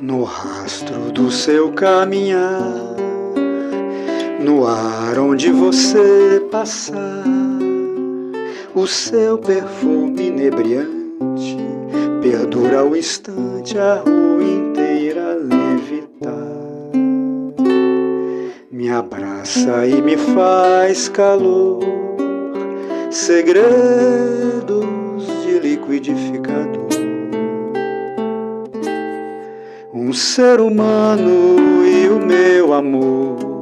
No rastro do seu caminhar, no ar onde você passar, o seu perfume inebriante perdura ao instante, a rua inteira levitar. Me abraça e me faz calor, segredos de liquidificador. Um ser humano e o meu amor